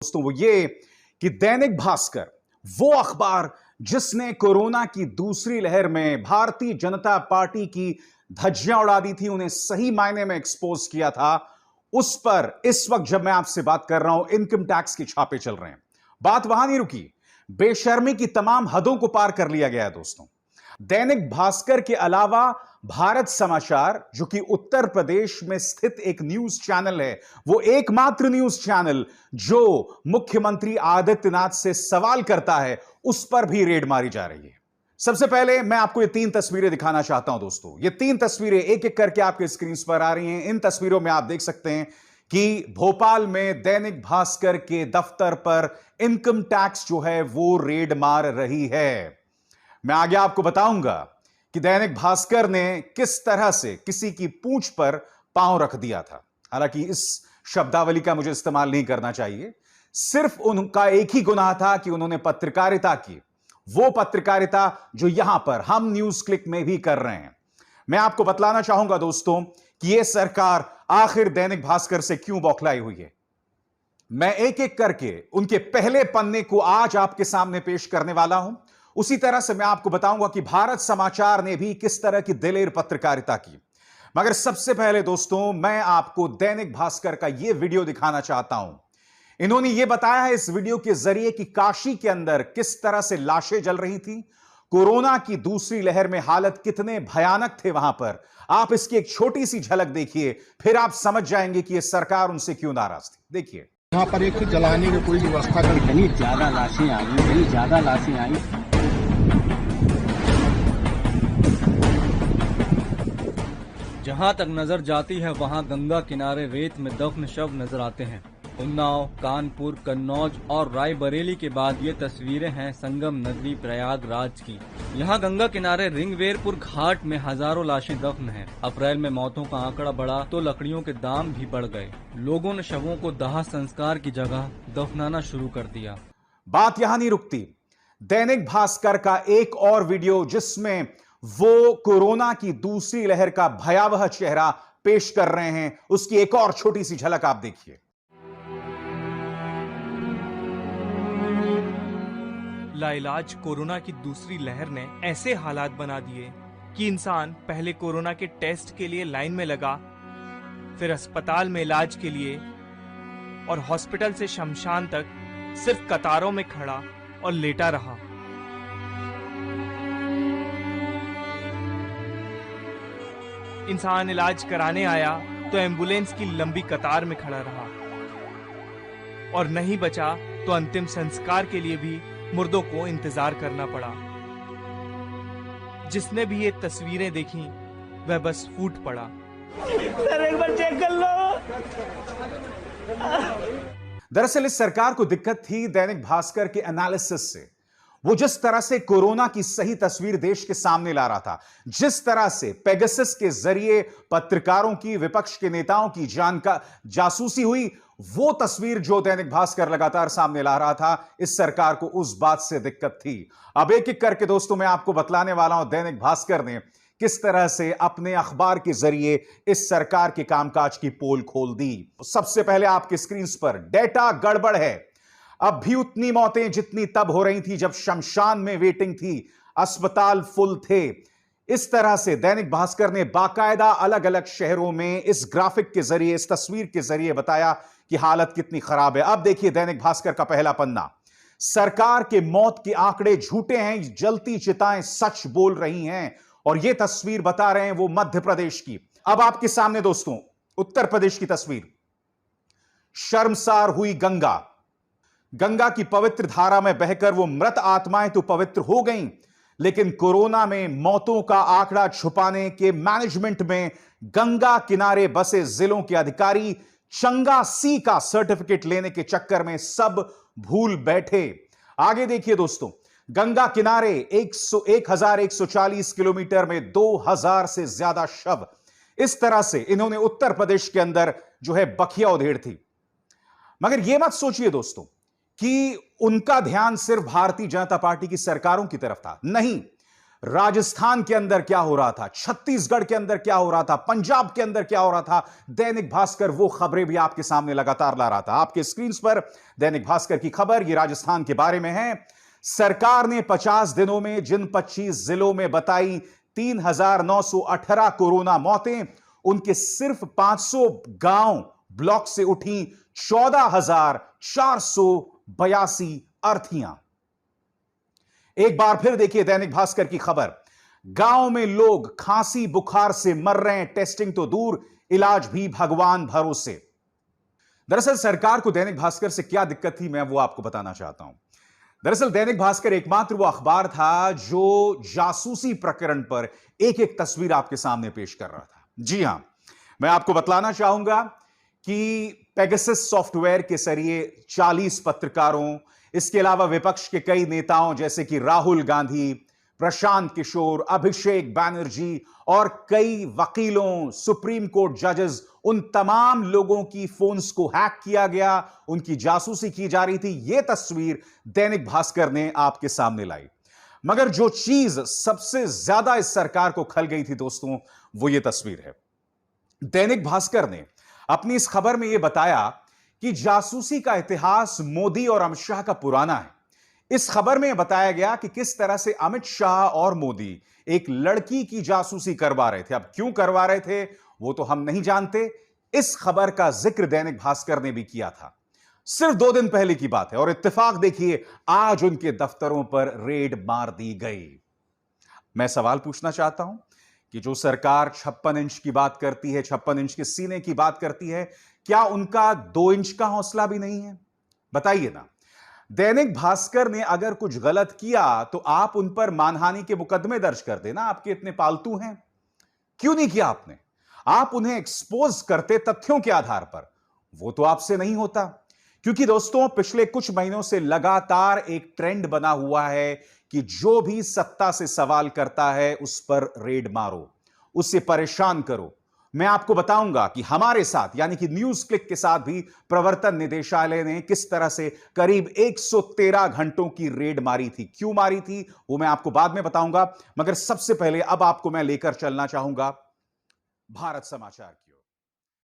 दोस्तों वो ये कि दैनिक भास्कर वो अखबार जिसने कोरोना की दूसरी लहर में भारतीय जनता पार्टी की धज्जियां उड़ा दी थी, उन्हें सही मायने में एक्सपोज किया था, उस पर इस वक्त जब मैं आपसे बात कर रहा हूं इनकम टैक्स के छापे चल रहे हैं। बात वहां नहीं रुकी, बेशर्मी की तमाम हदों को पार कर लिया गया है दोस्तों। दैनिक भास्कर के अलावा भारत समाचार, जो कि उत्तर प्रदेश में स्थित एक न्यूज चैनल है, वो एकमात्र न्यूज चैनल जो मुख्यमंत्री आदित्यनाथ से सवाल करता है, उस पर भी रेड मारी जा रही है। सबसे पहले मैं आपको ये तीन तस्वीरें दिखाना चाहता हूं दोस्तों। ये तीन तस्वीरें एक एक करके आपके स्क्रीन पर आ रही हैं। इन तस्वीरों में आप देख सकते हैं कि भोपाल में दैनिक भास्कर के दफ्तर पर इनकम टैक्स जो है वो रेड मार रही है। मैं आगे आपको बताऊंगा कि दैनिक भास्कर ने किस तरह से किसी की पूंछ पर पांव रख दिया था। हालांकि इस शब्दावली का मुझे इस्तेमाल नहीं करना चाहिए। सिर्फ उनका एक ही गुनाह था कि उन्होंने पत्रकारिता की, वो पत्रकारिता जो यहां पर हम न्यूज क्लिक में भी कर रहे हैं। मैं आपको बतलाना चाहूंगा दोस्तों कि यह सरकार आखिर दैनिक भास्कर से क्यों बौखलाई हुई है। मैं एक एक करके उनके पहले पन्ने को आज आपके सामने पेश करने वाला हूं। उसी तरह से मैं आपको बताऊंगा कि भारत समाचार ने भी किस तरह की दिलेर पत्रकारिता की। मगर सबसे पहले दोस्तों मैं आपको दैनिक भास्कर का यह वीडियो दिखाना चाहता हूं। इन्होंने यह बताया है इस वीडियो के जरिए कि काशी के अंदर किस तरह से लाशें जल रही थी, कोरोना की दूसरी लहर में हालत कितने भयानक थे वहां पर। आप इसकी एक छोटी सी झलक देखिए, फिर आप समझ जाएंगे कि यह सरकार उनसे क्यों नाराज थी। देखिए, यहाँ पर एक जलाने की कोई व्यवस्था नहीं। इतनी ज्यादा लाशें आई, इतनी ज्यादा लाशें आई। जहां तक नजर जाती है वहां गंगा किनारे रेत में दफन शव नजर आते हैं। उन्नाव, कानपुर, कन्नौज और रायबरेली के बाद ये तस्वीरें हैं संगम नगरी प्रयागराज की। यहाँ गंगा किनारे रिंगवेरपुर घाट में हजारों लाशें दफन हैं। अप्रैल में मौतों का आंकड़ा बढ़ा तो लकड़ियों के दाम भी बढ़ गए। लोगों ने शवों को दाह संस्कार की जगह दफनाना शुरू कर दिया। बात यहां नहीं रुकती। दैनिक भास्कर का एक और वीडियो जिसमें वो कोरोना की दूसरी लहर का भयावह चेहरा पेश कर रहे हैं, उसकी एक और छोटी सी झलक आप देखिए। लाइलाज कोरोना की दूसरी लहर ने ऐसे हालात बना दिए कि इंसान पहले कोरोना के टेस्ट के लिए लाइन में लगा, फिर अस्पताल में इलाज के लिए और हॉस्पिटल से शमशान तक सिर्फ कतारों में खड़ा और लेटा रहा। इंसान इलाज कराने आया तो एम्बुलेंस की लंबी कतार में खड़ा रहा और नहीं बचा तो अंतिम संस्कार के लिए भी मुर्दों को इंतजार करना पड़ा। जिसने भी ये तस्वीरें देखी वह बस फूट पड़ा। सर एक बार चेक कर लो। दरअसल इस सरकार को दिक्कत थी दैनिक भास्कर के एनालिसिस से। वो जिस तरह से कोरोना की सही तस्वीर देश के सामने ला रहा था, जिस तरह से पेगासस के जरिए पत्रकारों की, विपक्ष के नेताओं की जासूसी हुई, वो तस्वीर जो दैनिक भास्कर लगातार सामने ला रहा था, इस सरकार को उस बात से दिक्कत थी। अब एक एक करके दोस्तों मैं आपको बतलाने वाला हूं दैनिक भास्कर ने किस तरह से अपने अखबार के जरिए इस सरकार के कामकाज की पोल खोल दी। सबसे पहले आपके स्क्रीन पर डेटा गड़बड़ है। अब भी उतनी मौतें जितनी तब हो रही थी जब शमशान में वेटिंग थी, अस्पताल फुल थे। इस तरह से दैनिक भास्कर ने बाकायदा अलग अलग शहरों में इस ग्राफिक के जरिए, इस तस्वीर के जरिए बताया कि हालत कितनी खराब है। अब देखिए दैनिक भास्कर का पहला पन्ना। सरकार के मौत के आंकड़े झूठे हैं, जलती चिताएं सच बोल रही हैं। और यह तस्वीर बता रहे हैं वो मध्य प्रदेश की। अब आपके सामने दोस्तों उत्तर प्रदेश की तस्वीर। शर्मसार हुई गंगा। गंगा की पवित्र धारा में बहकर वो मृत आत्माएं तो पवित्र हो गईं, लेकिन कोरोना में मौतों का आंकड़ा छुपाने के मैनेजमेंट में गंगा किनारे बसे जिलों के अधिकारी चंगा सी का सर्टिफिकेट लेने के चक्कर में सब भूल बैठे। आगे देखिए दोस्तों, गंगा किनारे 1140 किलोमीटर में 2000 से ज्यादा शव। इस तरह से इन्होंने उत्तर प्रदेश के अंदर जो है बखिया उधेड़ थी। मगर यह मत सोचिए दोस्तों कि उनका ध्यान सिर्फ भारतीय जनता पार्टी की सरकारों की तरफ था। नहीं, राजस्थान के अंदर क्या हो रहा था, छत्तीसगढ़ के अंदर क्या हो रहा था, पंजाब के अंदर क्या हो रहा था, दैनिक भास्कर वो खबरें भी आपके सामने लगातार ला रहा था। आपके स्क्रीन पर दैनिक भास्कर की खबर, ये राजस्थान के बारे में है। सरकार ने 50 दिनों में जिन 25 जिलों में बताई 3,918 कोरोना मौतें, उनके सिर्फ 500 गांव ब्लॉक से उठी 14,482 अर्थियां। एक बार फिर देखिए दैनिक भास्कर की खबर, गांव में लोग खांसी बुखार से मर रहे हैं, टेस्टिंग तो दूर, इलाज भी भगवान भरोसे। दरअसल सरकार को दैनिक भास्कर से क्या दिक्कत थी, मैं वो आपको बताना चाहता हूं। दरअसल दैनिक भास्कर एकमात्र वो अखबार था जो जासूसी प्रकरण पर एक एक तस्वीर आपके सामने पेश कर रहा था। जी हां, मैं आपको बतलाना चाहूंगा कि पेगासस सॉफ्टवेयर के जरिए 40 पत्रकारों, इसके अलावा विपक्ष के कई नेताओं जैसे कि राहुल गांधी, प्रशांत किशोर, अभिषेक बैनर्जी और कई वकीलों, सुप्रीम कोर्ट जजेस, उन तमाम लोगों की फोन्स को हैक किया गया, उनकी जासूसी की जा रही थी। यह तस्वीर दैनिक भास्कर ने आपके सामने लाई। मगर जो चीज सबसे ज्यादा इस सरकार को खल गई थी दोस्तों, वो ये तस्वीर है। दैनिक भास्कर ने अपनी इस खबर में यह बताया कि जासूसी का इतिहास मोदी और अमित शाह का पुराना है। इस खबर में बताया गया कि किस तरह से अमित शाह और मोदी एक लड़की की जासूसी करवा रहे थे। अब क्यों करवा रहे थे वो तो हम नहीं जानते। इस खबर का जिक्र दैनिक भास्कर ने भी किया था, सिर्फ 2 दिन पहले की बात है। और इत्तेफाक देखिए, आज उनके दफ्तरों पर रेड मार दी गई। मैं सवाल पूछना चाहता हूं कि जो सरकार 56 इंच की बात करती है, 56 इंच के सीने की बात करती है, क्या उनका 2 इंच का हौसला भी नहीं है? बताइए ना। दैनिक भास्कर ने अगर कुछ गलत किया तो आप उन पर मानहानि के मुकदमे दर्ज कर देना, आपके इतने पालतू हैं। क्यों नहीं किया आपने? आप उन्हें एक्सपोज करते तथ्यों के आधार पर, वो तो आपसे नहीं होता। क्योंकि दोस्तों पिछले कुछ महीनों से लगातार एक ट्रेंड बना हुआ है कि जो भी सत्ता से सवाल करता है उस पर रेड मारो, उससे परेशान करो। मैं आपको बताऊंगा कि हमारे साथ यानी कि न्यूज क्लिक के साथ भी प्रवर्तन निदेशालय ने किस तरह से करीब 113 घंटों की रेड मारी थी। क्यों मारी थी वो मैं आपको बाद में बताऊंगा, मगर सबसे पहले अब आपको मैं लेकर चलना चाहूंगा भारत समाचार की।